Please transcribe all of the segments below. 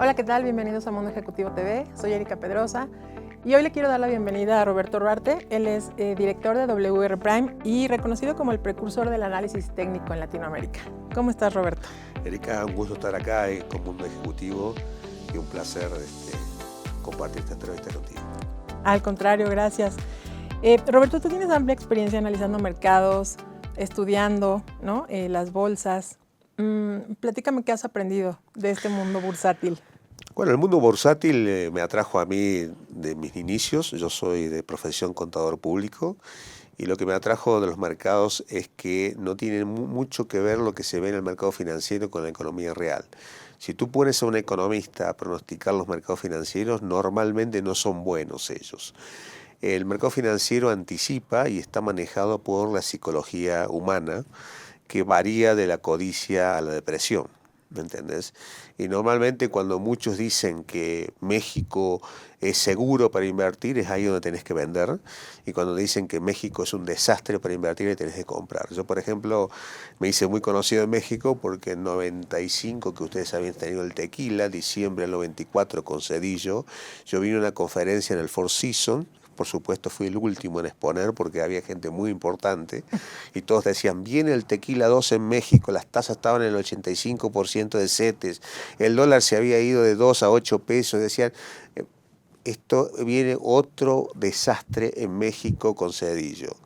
Hola, ¿qué tal? Bienvenidos a Mundo Ejecutivo TV. Soy Erika Pedrosa y hoy le quiero dar la bienvenida a Roberto Ruarte. Él es director de WR Prime y reconocido como el precursor del análisis técnico en Latinoamérica. ¿Cómo estás, Roberto? Erika, un gusto estar acá con Mundo Ejecutivo y un placer compartir esta entrevista contigo. Al contrario, gracias. Roberto, tú tienes amplia experiencia analizando mercados, estudiando, ¿no? Las bolsas. Platícame qué has aprendido de este mundo bursátil. Bueno, el mundo bursátil me atrajo a mí de mis inicios. Yo soy de profesión contador público y lo que me atrajo de los mercados es que no tienen mucho que ver lo que se ve en el mercado financiero con la economía real. Si tú pones a un economista a pronosticar los mercados financieros, normalmente no son buenos ellos. El mercado financiero anticipa y está manejado por la psicología humana, que varía de la codicia a la depresión, ¿me entendés? Y normalmente cuando muchos dicen que México es seguro para invertir, es ahí donde tenés que vender, y cuando dicen que México es un desastre para invertir, ahí tenés que comprar. Yo, por ejemplo, me hice muy conocido en México porque en 95, que ustedes habían tenido el tequila, diciembre del 94 con Cedillo, yo vine a una conferencia en el Four Seasons. Por supuesto fui el último en exponer porque había gente muy importante y todos decían, viene el tequila 2 en México, las tasas estaban en el 85% de CETES, el dólar se había ido de 2 a 8 pesos, decían, esto viene otro desastre en México con Cedillo.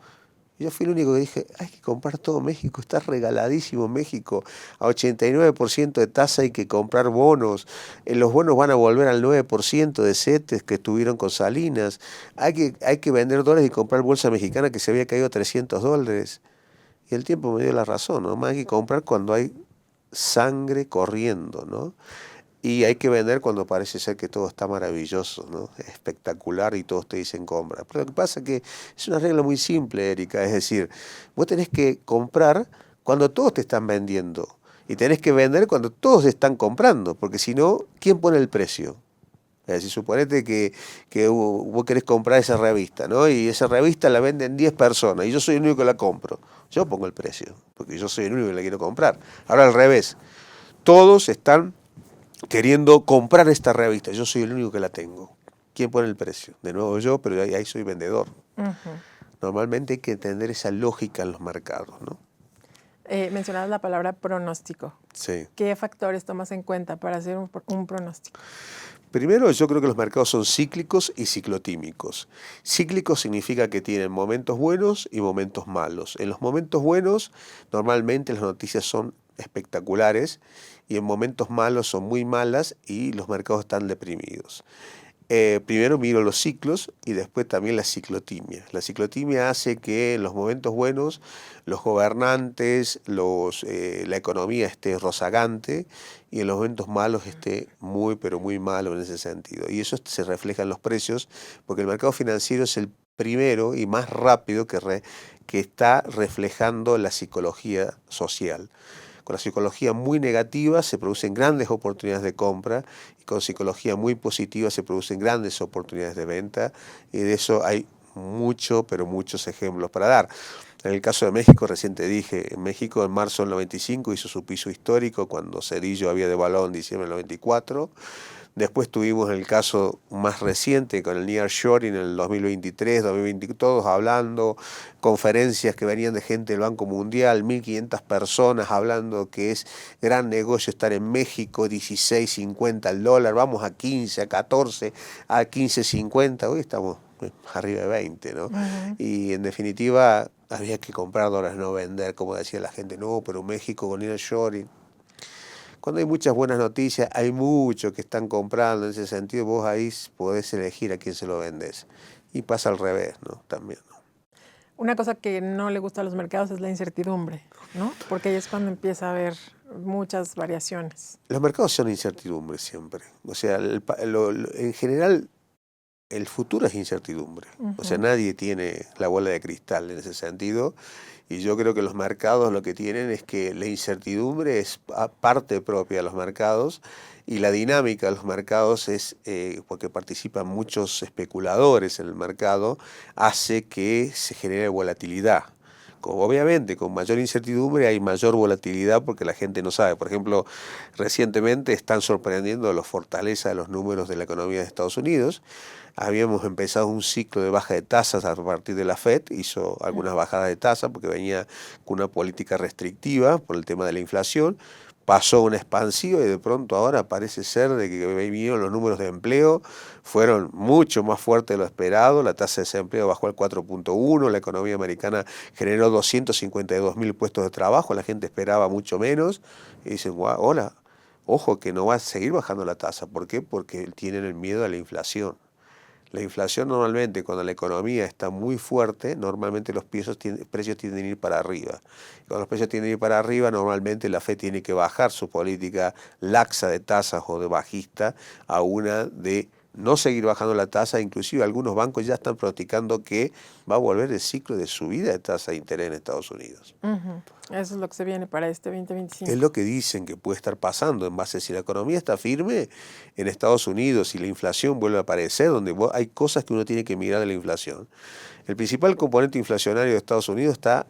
Yo fui el único que dije, hay que comprar todo México, está regaladísimo México, a 89% de tasa hay que comprar bonos, los bonos van a volver al 9% de CETES que estuvieron con Salinas, hay que vender dólares y comprar bolsa mexicana que se había caído a $300. Y el tiempo me dio la razón, ¿no? Más hay que comprar cuando hay sangre corriendo, ¿no? Y hay que vender cuando parece ser que todo está maravilloso, ¿no? Espectacular y todos te dicen compra. Pero lo que pasa es que es una regla muy simple, Erika. Es decir, vos tenés que comprar cuando todos te están vendiendo. Y tenés que vender cuando todos están comprando. Porque si no, ¿quién pone el precio? Es decir, suponete que vos querés comprar esa revista, ¿no? Y esa revista la venden 10 personas y yo soy el único que la compro. Yo pongo el precio, porque yo soy el único que la quiero comprar. Ahora al revés, todos están queriendo comprar esta revista, yo soy el único que la tengo. ¿Quién pone el precio? De nuevo yo, pero ahí soy vendedor. Normalmente hay que entender esa lógica en los mercados, ¿no? Mencionabas la palabra pronóstico. Sí. ¿Qué factores tomas en cuenta para hacer un pronóstico? Primero, yo creo que los mercados son cíclicos y ciclotímicos. Cíclicos significa que tienen momentos buenos y momentos malos. En los momentos buenos, normalmente las noticias son espectaculares y en momentos malos son muy malas y los mercados están deprimidos. Primero miro los ciclos y después también la ciclotimia. La ciclotimia hace que en los momentos buenos los gobernantes, la economía esté rozagante y en los momentos malos esté muy pero muy malo en ese sentido. Y eso se refleja en los precios porque el mercado financiero es el primero y más rápido que está reflejando la psicología social. Con la psicología muy negativa se producen grandes oportunidades de compra y con psicología muy positiva se producen grandes oportunidades de venta y de eso hay pero muchos ejemplos para dar. En el caso de México, recién te dije, en México en marzo del 95 hizo su piso histórico cuando Cedillo había devaluado en diciembre del 94. Después tuvimos el caso más reciente con el nearshoring en el 2023, 2020, todos hablando, conferencias que venían de gente del Banco Mundial, 1.500 personas hablando que es gran negocio estar en México, 16.50 el dólar, vamos a 15, a 14, a 15.50, hoy estamos arriba de 20, ¿no? Y en definitiva había que comprar dólares, no vender, como decía la gente, no, pero México con nearshoring. Cuando hay muchas buenas noticias, hay muchos que están comprando en ese sentido, vos ahí podés elegir a quién se lo vendés. Y pasa al revés, ¿no? También, ¿no? Una cosa que no le gusta a los mercados es la incertidumbre, ¿no? Porque ahí es cuando empieza a haber muchas variaciones. Los mercados son incertidumbre siempre. O sea, en general el futuro es incertidumbre. O sea, nadie tiene la bola de cristal en ese sentido. Y yo creo que los mercados lo que tienen es que la incertidumbre es parte propia de los mercados y la dinámica de los mercados es, porque participan muchos especuladores en el mercado, hace que se genere volatilidad. Obviamente, con mayor incertidumbre hay mayor volatilidad porque la gente no sabe. Por ejemplo, recientemente están sorprendiendo la fortaleza de los números de la economía de Estados Unidos. Habíamos empezado un ciclo de baja de tasas a partir de la Fed, hizo algunas bajadas de tasas porque venía con una política restrictiva por el tema de la inflación. Pasó una expansiva y de pronto ahora parece ser de que vinieron los números de empleo, fueron mucho más fuertes de lo esperado, la tasa de desempleo bajó al 4.1, la economía americana generó 252.000 puestos de trabajo, la gente esperaba mucho menos, y dicen, "Guau, hola, ojo que no va a seguir bajando la tasa". ¿Por qué? Porque tienen el miedo a la inflación. La inflación normalmente, cuando la economía está muy fuerte, normalmente los precios tienden a ir para arriba. Cuando los precios tienden a ir para arriba, normalmente la Fed tiene que bajar su política laxa de tasas o de bajista a una de no seguir bajando la tasa. Inclusive algunos bancos ya están pronosticando que va a volver el ciclo de subida de tasa de interés en Estados Unidos. Eso es lo que se viene para este Es 2025. lo que dicen que puede estar pasando en base a si la economía está firme en Estados Unidos y la inflación vuelve a aparecer, donde hay cosas que uno tiene que mirar de la inflación. El principal componente inflacionario de Estados Unidos está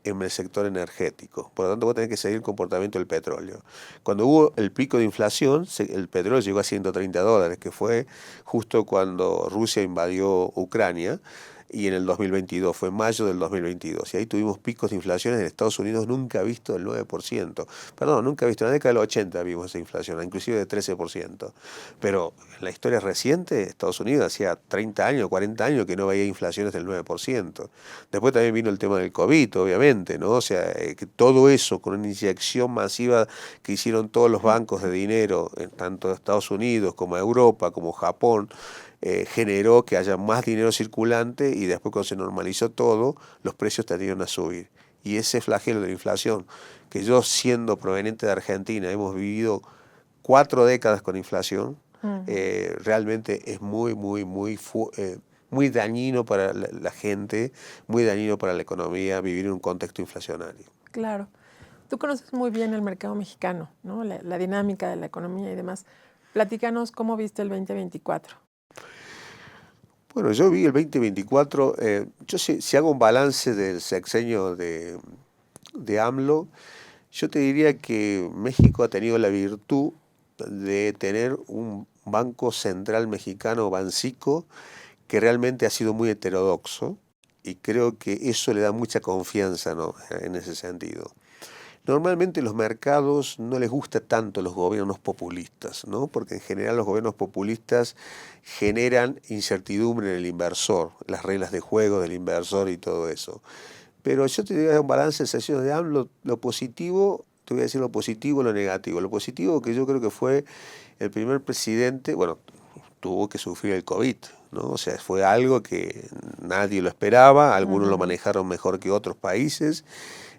en el sector energético. Por lo tanto, vos tenés que seguir el comportamiento del petróleo. Cuando hubo el pico de inflación, el petróleo llegó a $130, que fue justo cuando Rusia invadió Ucrania. Y en el 2022, fue en mayo del 2022, y ahí tuvimos picos de inflación en Estados Unidos nunca visto del 9%. Perdón, nunca visto, en la década del 80 vimos esa inflación, inclusive de 13%. Pero en la historia reciente, Estados Unidos hacía 30 años, 40 años que no veía inflaciones del 9%. Después también vino el tema del COVID, obviamente, ¿no? O sea, que todo eso con una inyección masiva que hicieron todos los bancos de dinero, tanto de Estados Unidos como Europa, como Japón, generó que haya más dinero circulante y después cuando se normalizó todo, los precios tendieron a subir. Y ese flagelo de la inflación, que yo siendo proveniente de Argentina, hemos vivido 4 décadas con inflación, realmente es muy dañino para la gente, muy dañino para la economía vivir en un contexto inflacionario. Claro. Tú conoces muy bien el mercado mexicano, ¿no? La dinámica de la economía y demás. Platícanos cómo viste el 2024. Bueno, yo vi el 2024, yo si hago un balance del sexenio de AMLO, yo te diría que México ha tenido la virtud de tener un Banco Central Mexicano, Bancico, que realmente ha sido muy heterodoxo y creo que eso le da mucha confianza, ¿no?, en ese sentido. Normalmente los mercados no les gusta tanto los gobiernos populistas, ¿no? Porque en general los gobiernos populistas generan incertidumbre en el inversor, las reglas de juego del inversor y todo eso. Pero yo te diría un balance de sesiones de AMLO, lo positivo, te voy a decir lo positivo y lo negativo. Lo positivo que yo creo que fue el primer presidente, bueno, tuvo que sufrir el COVID, ¿no? O sea, fue algo que nadie lo esperaba, algunos lo manejaron mejor que otros países.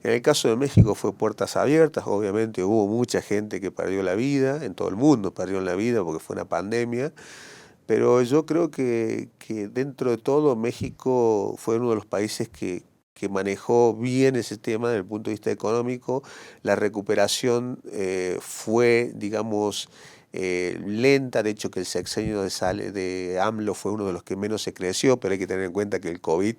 En el caso de México fue puertas abiertas, obviamente hubo mucha gente que perdió la vida, en todo el mundo perdió la vida porque fue una pandemia, pero yo creo que dentro de todo México fue uno de los países que manejó bien ese tema desde el punto de vista económico. La recuperación fue, digamos, lenta, de hecho que el sexenio de AMLO fue uno de los que menos se creció, pero hay que tener en cuenta que el COVID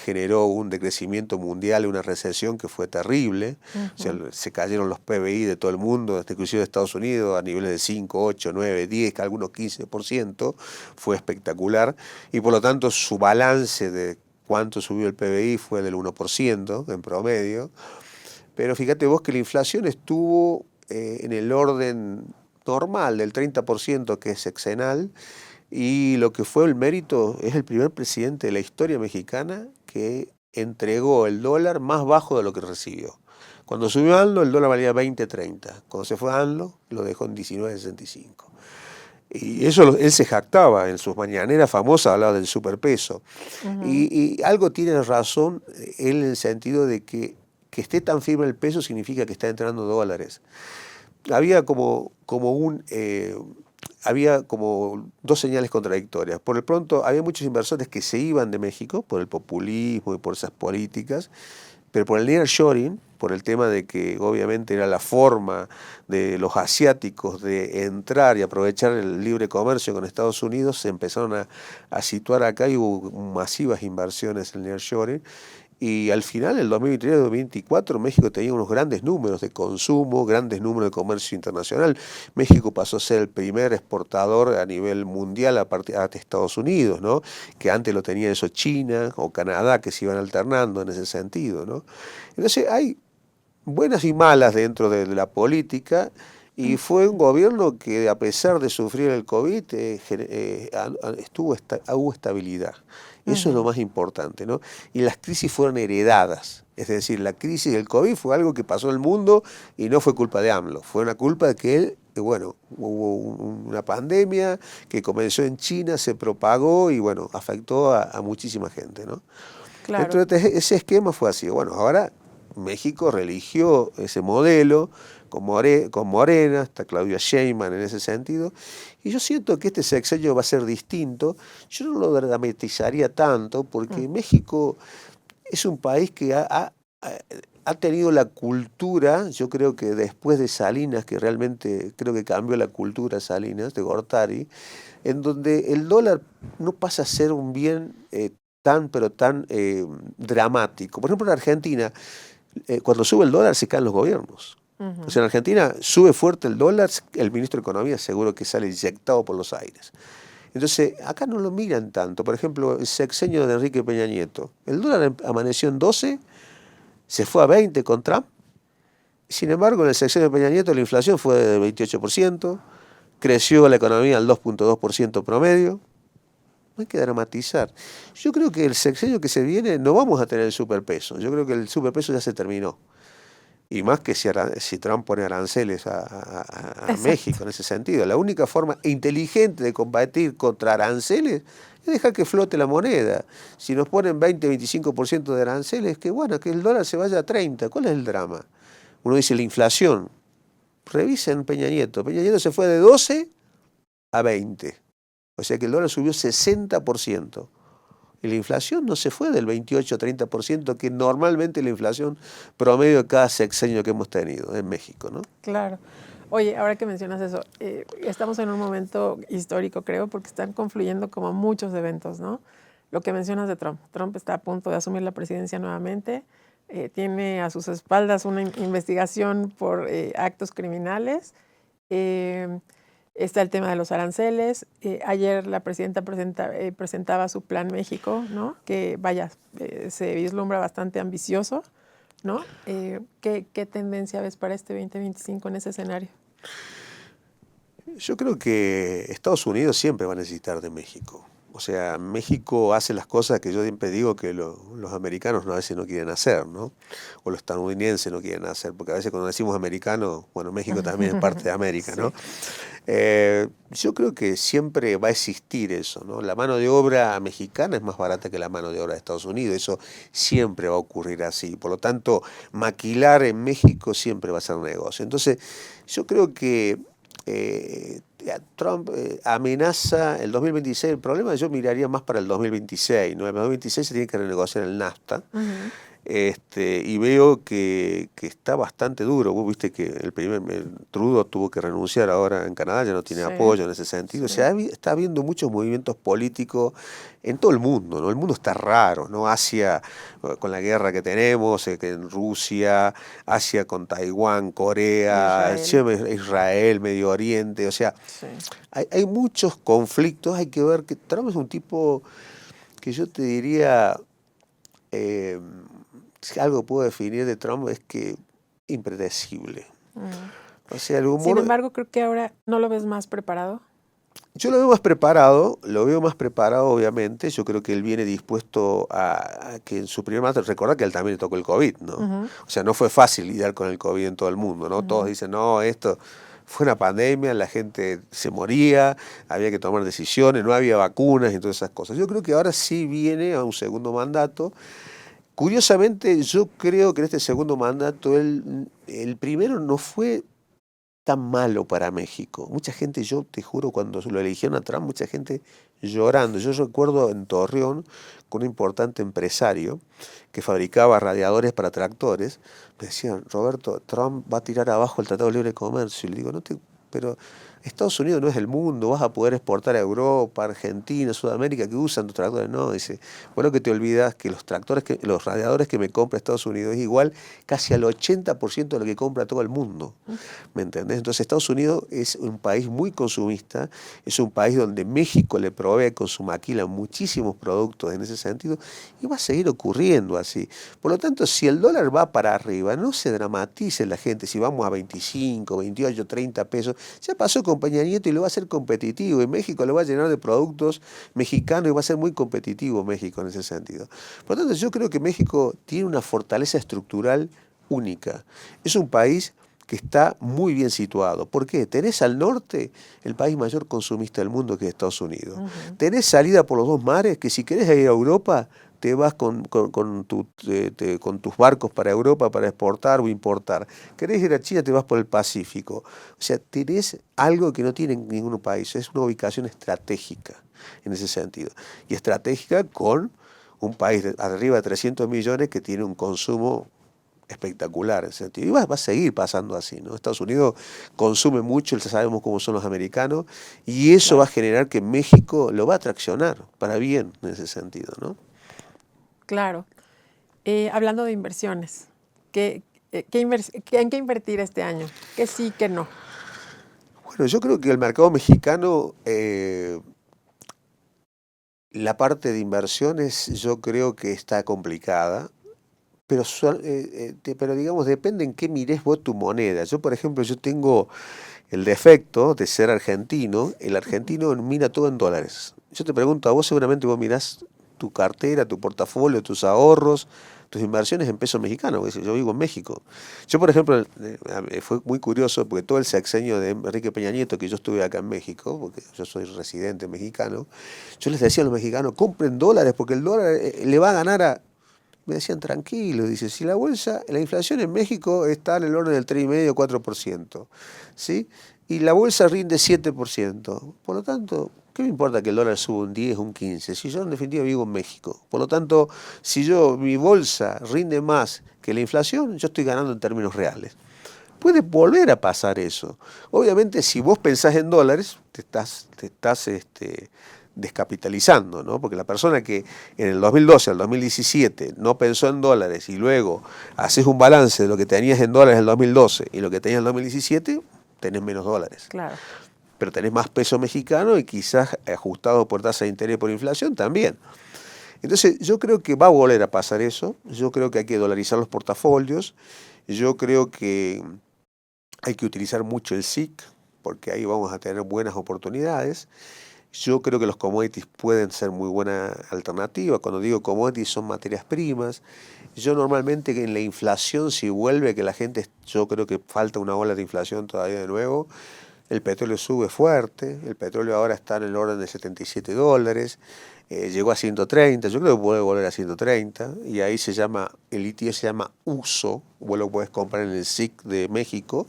generó un decrecimiento mundial, una recesión que fue terrible. O sea, se cayeron los PBI de todo el mundo, inclusive de Estados Unidos, a niveles de 5, 8, 9, 10, algunos 15%, fue espectacular, y por lo tanto su balance de cuánto subió el PBI fue del 1% en promedio. Pero fíjate vos que la inflación estuvo en el orden normal del 30%, que es sexenal, y lo que fue el mérito, es el primer presidente de la historia mexicana que entregó el dólar más bajo de lo que recibió. Cuando subió AMLO, el dólar valía 20.30. Cuando se fue AMLO, lo dejó en 19.65. Y eso él se jactaba, en sus mañaneras famosas hablaba del superpeso. Y algo tiene razón él en el sentido de que esté tan firme el peso significa que está entrando dólares. Había había como dos señales contradictorias. Por el pronto, había muchos inversores que se iban de México por el populismo y por esas políticas, pero por el nearshoring, por el tema de que obviamente era la forma de los asiáticos de entrar y aprovechar el libre comercio con Estados Unidos, se empezaron a situar acá y hubo masivas inversiones en el nearshoring. Y al final, el 2023-2024, México tenía unos grandes números de consumo, grandes números de comercio internacional. México pasó a ser el primer exportador a nivel mundial de Estados Unidos, ¿no? Que antes lo tenía eso China o Canadá, que se iban alternando en ese sentido, ¿no? Entonces hay buenas y malas dentro de la política. Y fue un gobierno que, a pesar de sufrir el COVID, hubo estabilidad. Eso es lo más importante, ¿no? Y las crisis fueron heredadas. Es decir, la crisis del COVID fue algo que pasó en el mundo y no fue culpa de AMLO. Fue una culpa de que él, bueno, hubo una pandemia que comenzó en China, se propagó y, bueno, afectó a muchísima gente, ¿no? Claro. Entonces, ese esquema fue así. Bueno, ahora México religió ese modelo con Morena, está Claudia Sheinbaum en ese sentido, y yo siento que este sexenio va a ser distinto. Yo no lo dramatizaría tanto, porque México es un país que ha tenido la cultura, yo creo que después de Salinas, que realmente creo que cambió la cultura Salinas, de Gortari, en donde el dólar no pasa a ser un bien pero tan dramático. Por ejemplo, en Argentina, cuando sube el dólar se caen los gobiernos. O sea, en Argentina sube fuerte el dólar, el ministro de Economía seguro que sale inyectado por los aires. Entonces, acá no lo miran tanto. Por ejemplo, el sexenio de Enrique Peña Nieto. El dólar amaneció en 12, se fue a 20 con Trump. Sin embargo, en el sexenio de Peña Nieto la inflación fue de 28%, creció la economía al 2.2% promedio. No hay que dramatizar. Yo creo que el sexenio que se viene no vamos a tener el superpeso. Yo creo que el superpeso ya se terminó. Y más que si Trump pone aranceles a México en ese sentido. La única forma inteligente de combatir contra aranceles es dejar que flote la moneda. Si nos ponen 20-25% de aranceles, que bueno, que el dólar se vaya a 30. ¿Cuál es el drama? Uno dice la inflación. Revisen Peña Nieto. Peña Nieto se fue de 12 a 20. O sea que el dólar subió 60%. Y la inflación no se fue del 28-30%, que normalmente la inflación promedio de cada sexenio que hemos tenido en México, ¿no? Claro. Oye, ahora que mencionas eso, estamos en un momento histórico, creo, porque están confluyendo como muchos eventos, ¿no? Lo que mencionas de Trump. Trump está a punto de asumir la presidencia nuevamente. Tiene a sus espaldas una investigación por actos criminales. Está el tema de los aranceles. Ayer la presidenta presentaba su Plan México, ¿no? Que, vaya, se vislumbra bastante ambicioso, ¿no? ¿Qué tendencia ves para este 2025 en ese escenario? Yo creo que Estados Unidos siempre va a necesitar de México. O sea, México hace las cosas que yo siempre digo que los americanos a veces no quieren hacer, ¿no? O los estadounidenses no quieren hacer, porque a veces cuando decimos americano, bueno, México también es parte de América, ¿no? Yo creo que siempre va a existir eso, ¿no? La mano de obra mexicana es más barata que la mano de obra de Estados Unidos, eso siempre va a ocurrir así. Por lo tanto, maquilar en México siempre va a ser negocio. Entonces, yo creo que Trump amenaza el 2026. El problema yo miraría más para el 2026, ¿no? El 2026 se tiene que renegociar el NAFTA. Y veo que está bastante duro. Vos viste que Trudeau tuvo que renunciar ahora en Canadá, ya no tiene apoyo en ese sentido. O sea, está habiendo muchos movimientos políticos en todo el mundo, ¿no? El mundo está raro, ¿no? Asia con la guerra que tenemos, en Rusia, Asia con Taiwán, Corea, Israel, Medio Oriente. O sea, hay muchos conflictos. Hay que ver que Trump es un tipo que yo te diría... si algo puedo definir de Trump es que impredecible. O sea, el humor... Sin embargo, creo que ahora no lo ves más preparado. Yo lo veo más preparado obviamente. Yo creo que él viene dispuesto a que en su primer mandato, recordad que él también le tocó el COVID, ¿no? O sea, no fue fácil lidiar con el COVID en todo el mundo, ¿no? Todos dicen, no, esto fue una pandemia, la gente se moría, había que tomar decisiones, no había vacunas y todas esas cosas. Yo creo que ahora sí viene a un segundo mandato. Curiosamente, yo creo que en este segundo mandato, el primero no fue tan malo para México. Mucha gente, yo te juro, cuando lo eligieron a Trump, mucha gente llorando. Yo recuerdo en Torreón, con un importante empresario que fabricaba radiadores para tractores, me decían, Roberto, Trump va a tirar abajo el Tratado de Libre Comercio. Y le digo, pero Estados Unidos no es el mundo, vas a poder exportar a Europa, Argentina, Sudamérica, que usan tus tractores. No, dice, bueno, que te olvidas que los tractores, los radiadores que me compra Estados Unidos es igual casi al 80% de lo que compra todo el mundo. ¿Me entendés? Entonces Estados Unidos es un país muy consumista, es un país donde México le provee con su maquila muchísimos productos en ese sentido y va a seguir ocurriendo así. Por lo tanto, si el dólar va para arriba, no se dramatice la gente si vamos a 25, 28, 30 pesos. Ya pasó con Peña Nieto y lo va a hacer competitivo. Y México lo va a llenar de productos mexicanos y va a ser muy competitivo México en ese sentido. Por lo tanto, yo creo que México tiene una fortaleza estructural única. Es un país que está muy bien situado. ¿Por qué? Tenés al norte el país mayor consumista del mundo, que es Estados Unidos. Tenés salida por los dos mares, que si querés ir a Europa, te vas con tus barcos para Europa para exportar o importar. Querés ir a China, te vas por el Pacífico. O sea, tenés algo que no tiene ningún país. Es una ubicación estratégica en ese sentido. Y estratégica con un país de arriba de 300 millones que tiene un consumo espectacular en ese sentido. Y va a seguir pasando así, ¿no? Estados Unidos consume mucho, ya sabemos cómo son los americanos, y eso va a generar que México lo va a traccionar para bien en ese sentido, ¿no? Claro. Hablando de inversiones, ¿en qué invertir este año? ¿Qué sí, qué no? Bueno, yo creo que el mercado mexicano, la parte de inversiones, yo creo que está complicada. Pero digamos, depende en qué mires vos tu moneda. Yo, por ejemplo, yo tengo el defecto de ser argentino. El argentino mira todo en dólares. Yo te pregunto, a vos seguramente vos mirás tu cartera, tu portafolio, tus ahorros, tus inversiones en pesos mexicanos. Porque yo vivo en México. Yo, por ejemplo, fue muy curioso porque todo el sexenio de Enrique Peña Nieto, que yo estuve acá en México, porque yo soy residente mexicano, yo les decía a los mexicanos, compren dólares porque el dólar le va a ganar a... Me decían, tranquilo, dice, si la bolsa, la inflación en México está en el orden del 3,5, 4%, ¿sí? Y la bolsa rinde 7%. Por lo tanto, ¿qué me importa que el dólar suba un 10, un 15? Si yo en definitiva vivo en México. Por lo tanto, si mi bolsa rinde más que la inflación, yo estoy ganando en términos reales. Puede volver a pasar eso. Obviamente, si vos pensás en dólares, te estás descapitalizando, ¿no? Porque la persona que en el 2012 al 2017 no pensó en dólares y luego haces un balance de lo que tenías en dólares en el 2012 y lo que tenías en el 2017, tenés menos dólares. Claro. Pero tenés más peso mexicano y quizás ajustado por tasa de interés por inflación también. Entonces yo creo que va a volver a pasar eso. Yo creo que hay que dolarizar los portafolios. Yo creo que hay que utilizar mucho el SIC porque ahí vamos a tener buenas oportunidades. Yo creo que los commodities pueden ser muy buena alternativa. Cuando digo commodities son materias primas. Yo normalmente en la inflación, si vuelve que la gente, yo creo que falta una ola de inflación todavía de nuevo, el petróleo sube fuerte, el petróleo ahora está en el orden de $77, llegó a 130, yo creo que puede volver a 130, y ahí el litio se llama uso, vos lo puedes comprar en el SIC de México,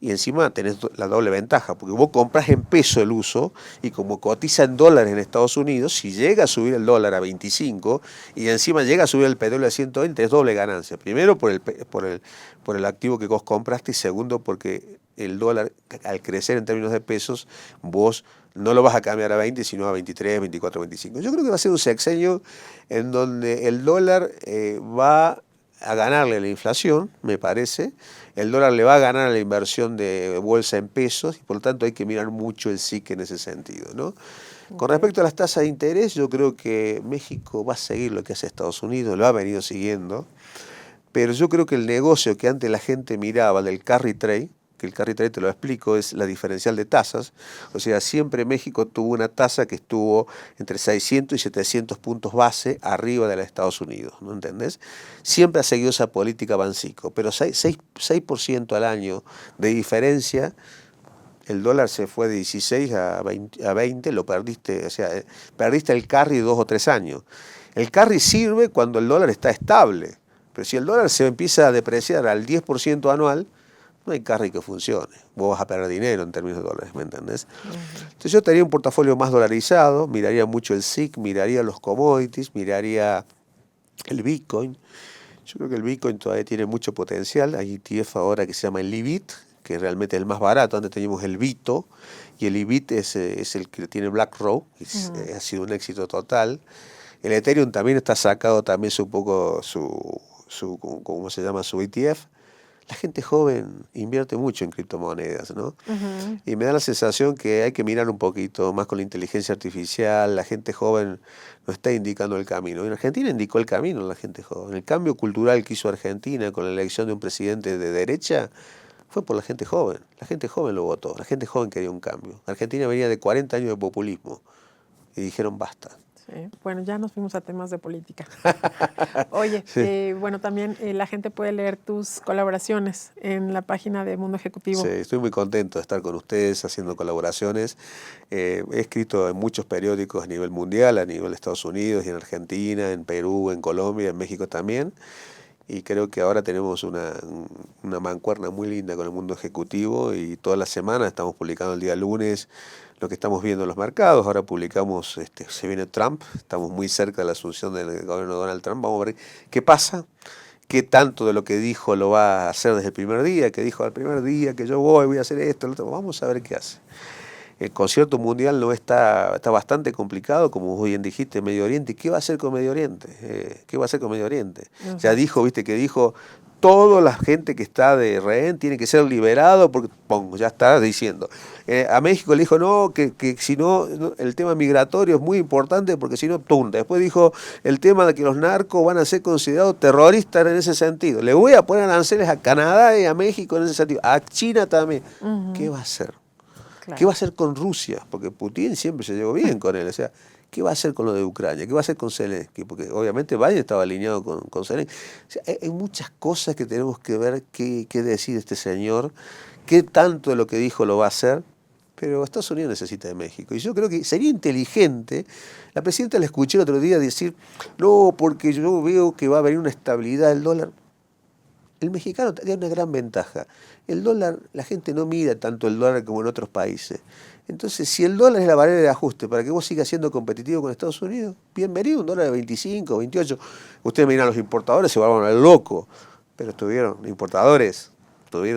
y encima tenés la doble ventaja, porque vos compras en peso el uso y como cotiza en dólares en Estados Unidos, si llega a subir el dólar a 25 y encima llega a subir el petróleo a 120, es doble ganancia. Primero por el activo que vos compraste y segundo porque el dólar al crecer en términos de pesos, vos no lo vas a cambiar a 20, sino a 23, 24, 25. Yo creo que va a ser un sexenio en donde el dólar va a ganarle a la inflación, me parece. El dólar le va a ganar a la inversión de bolsa en pesos y por lo tanto hay que mirar mucho el SIC en ese sentido, ¿no? Okay. Con respecto a las tasas de interés, yo creo que México va a seguir lo que hace Estados Unidos, lo ha venido siguiendo, pero yo creo que el negocio que antes la gente miraba del carry trade, que el carry trade, te lo explico, es la diferencial de tasas. O sea, siempre México tuvo una tasa que estuvo entre 600 y 700 puntos base arriba de la de Estados Unidos, ¿no entendés? Siempre ha seguido esa política Bancico, pero 6% al año de diferencia, el dólar se fue de 16 a 20, lo perdiste, o sea, perdiste el carry 2 o 3 años. El carry sirve cuando el dólar está estable, pero si el dólar se empieza a depreciar al 10% anual, no hay carry que funcione. Vos vas a perder dinero en términos de dólares, ¿me entendés? Entonces yo tendría un portafolio más dolarizado, miraría mucho el SIC, miraría los commodities, miraría el Bitcoin. Yo creo que el Bitcoin todavía tiene mucho potencial. Hay ETF ahora que se llama el LIBIT, que realmente es el más barato. Antes teníamos el Vito, y el IBIT es el que tiene BlackRock, ha sido un éxito total. El Ethereum también está sacado también ¿cómo se llama? Su ETF. La gente joven invierte mucho en criptomonedas, ¿no? Y me da la sensación que hay que mirar un poquito más con la inteligencia artificial. La gente joven nos está indicando el camino. Y en Argentina indicó el camino la gente joven. El cambio cultural que hizo Argentina con la elección de un presidente de derecha fue por la gente joven. La gente joven lo votó. La gente joven quería un cambio. Argentina venía de 40 años de populismo y dijeron basta. Sí. Bueno, ya nos fuimos a temas de política. Oye, sí. Bueno, también la gente puede leer tus colaboraciones en la página de Mundo Ejecutivo. Sí, estoy muy contento de estar con ustedes haciendo colaboraciones. He escrito en muchos periódicos a nivel mundial, a nivel de Estados Unidos y en Argentina, en Perú, en Colombia, en México también. Y creo que ahora tenemos una mancuerna muy linda con el Mundo Ejecutivo y toda la semana estamos publicando el día lunes lo que estamos viendo en los mercados. Ahora publicamos, se viene Trump, estamos muy cerca de la asunción del gobierno de Donald Trump. Vamos a ver qué pasa, qué tanto de lo que dijo lo va a hacer desde el primer día, que dijo al primer día que yo voy a hacer esto, lo otro. Vamos a ver qué hace. El concierto mundial no está bastante complicado, como vos bien dijiste, Medio Oriente. ¿Qué va a hacer con Medio Oriente? ¿Qué va a hacer con Medio Oriente? Ya dijo, toda la gente que está de rehén tiene que ser liberado, porque ya está diciendo. A México le dijo, no, que si no, el tema migratorio es muy importante, porque si no, tunda. Después dijo el tema de que los narcos van a ser considerados terroristas en ese sentido. Le voy a poner aranceles a Canadá y a México en ese sentido, a China también. ¿Qué va a hacer? Claro. ¿Qué va a hacer con Rusia? Porque Putin siempre se llevó bien con él. O sea, ¿qué va a hacer con lo de Ucrania? ¿Qué va a hacer con Zelensky? Porque obviamente Biden estaba alineado con Zelensky. O sea, hay muchas cosas que tenemos que ver qué decide este señor, qué tanto de lo que dijo lo va a hacer. Pero Estados Unidos necesita de México. Y yo creo que sería inteligente. La presidenta la escuché el otro día decir, no, porque yo veo que va a haber una estabilidad del dólar. El mexicano tiene una gran ventaja. El dólar, la gente no mira tanto el dólar como en otros países. Entonces, si el dólar es la barrera de ajuste para que vos sigas siendo competitivo con Estados Unidos, bienvenido, un dólar de 25, 28. Ustedes miran, los importadores se van a volver locos, pero tuvieron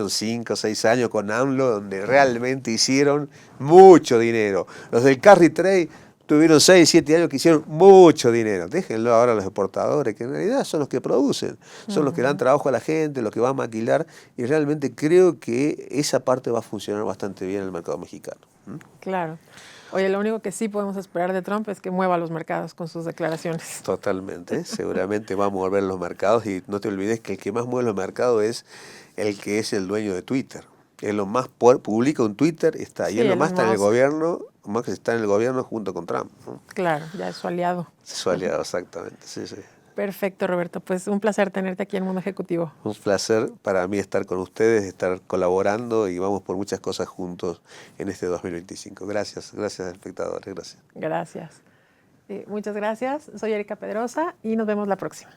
5 o 6 años con AMLO donde realmente hicieron mucho dinero. Los del carry trade tuvieron 6, 7 años que hicieron mucho dinero. Déjenlo ahora a los exportadores, que en realidad son los que producen, son los que dan trabajo a la gente, los que van a maquilar, y realmente creo que esa parte va a funcionar bastante bien en el mercado mexicano. Claro. Oye, lo único que sí podemos esperar de Trump es que mueva los mercados con sus declaraciones. Totalmente, seguramente va a mover los mercados, y no te olvides que el que más mueve los mercados es el que es el dueño de Twitter. Es lo más publica un Twitter, está, sí, y él nomás está en el gobierno, más que está en el gobierno junto con Trump, ¿no? Claro, ya es su aliado. Su aliado, exactamente, sí, sí. Perfecto, Roberto. Pues un placer tenerte aquí en Mundo Ejecutivo. Un placer para mí estar con ustedes, estar colaborando, y vamos por muchas cosas juntos en este 2025. Gracias, espectadores, gracias. Gracias. Muchas gracias. Soy Erika Pedrosa y nos vemos la próxima.